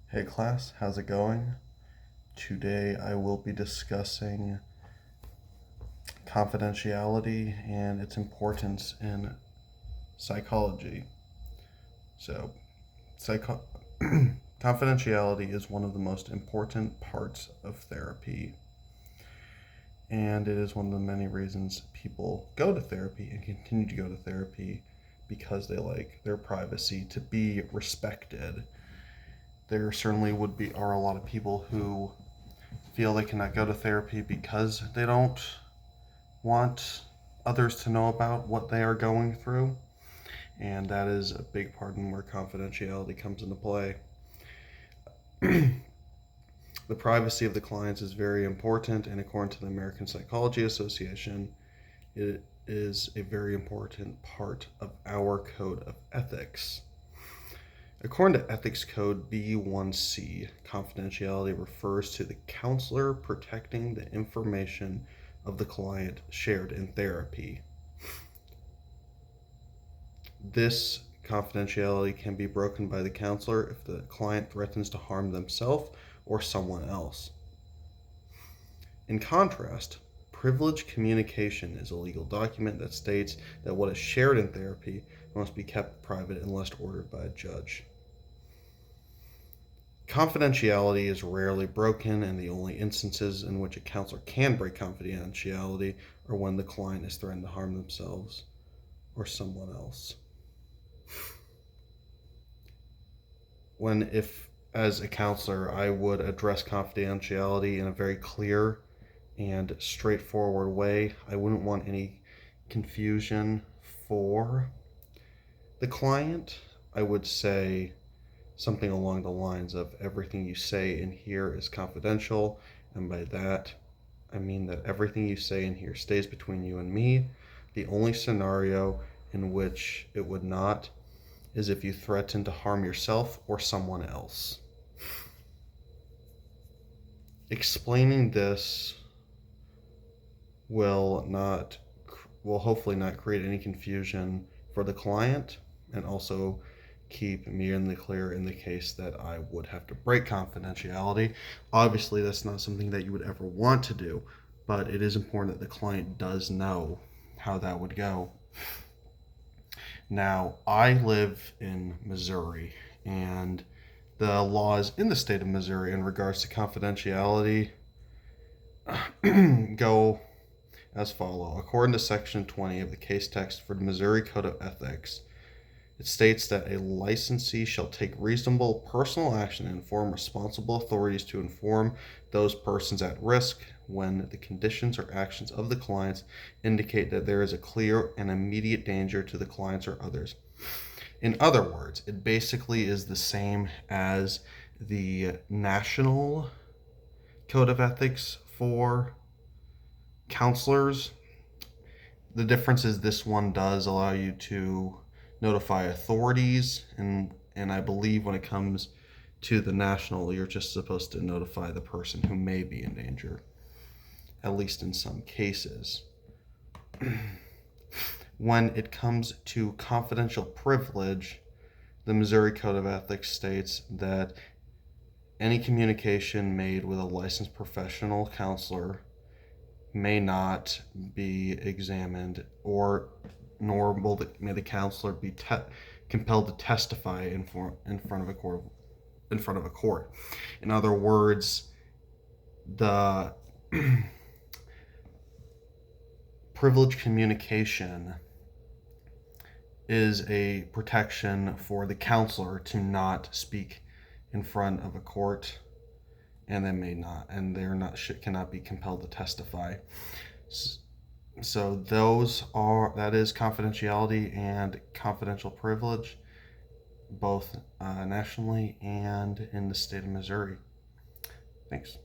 Hey class, how's it going? Today I will be discussing confidentiality and its importance in psychology. So, psycho- confidentiality is one of the most important parts of therapy, and it is one of the many reasons people go to therapy and continue to go to therapy because they like their privacy to be respected. There certainly are a lot of people who feel they cannot go to therapy because they don't want others to know about what they are going through. And that is a big part in where confidentiality comes into play. The privacy of the clients is very important, and according to the American Psychology Association, it is a very important part of our code of ethics. According to Ethics Code B1C, confidentiality refers to the counselor protecting the information of the client shared in therapy. This confidentiality can be broken by the counselor if the client threatens to harm themselves or someone else. In contrast, privileged communication is a legal document that states that what is shared in therapy must be kept private unless ordered by a judge. Confidentiality is rarely broken, and the only instances in which a counselor can break confidentiality are when the client is threatened to harm themselves or someone else. If as a counselor, I would address confidentiality in a very clear and straightforward way. I wouldn't want any confusion for the client. I would say something along the lines of everything you say in here is confidential, and by that I mean that everything you say in here stays between you and me. The only scenario in which it would not is if you threaten to harm yourself or someone else. Explaining this will hopefully not create any confusion for the client, and also keep me in the clear in the case that I would have to break confidentiality. Obviously, that's not something that you would ever want to do, but it is important that the client does know how that would go. Now, I live in Missouri, and the laws in the state of Missouri in regards to confidentiality go as follow. According to Section 20 of the case text for the Missouri Code of Ethics, it states that a licensee shall take reasonable personal action and inform responsible authorities to inform those persons at risk when the conditions or actions of the clients indicate that there is a clear and immediate danger to the clients or others. In other words, it basically is the same as the National Code of Ethics for counselors. The difference is this one does allow you to notify authorities, and I believe when it comes to the national, you're just supposed to notify the person who may be in danger, at least in some cases. When it comes to confidential privilege, the Missouri Code of Ethics states that any communication made with a licensed professional counselor may not be examined, or nor may the counselor be compelled to testify in front of a court. In other words, the privileged communication is a protection for the counselor to not speak in front of a court, and they may not, and cannot be compelled to testify. So that is confidentiality and confidential privilege, both nationally and in the state of Missouri. Thanks.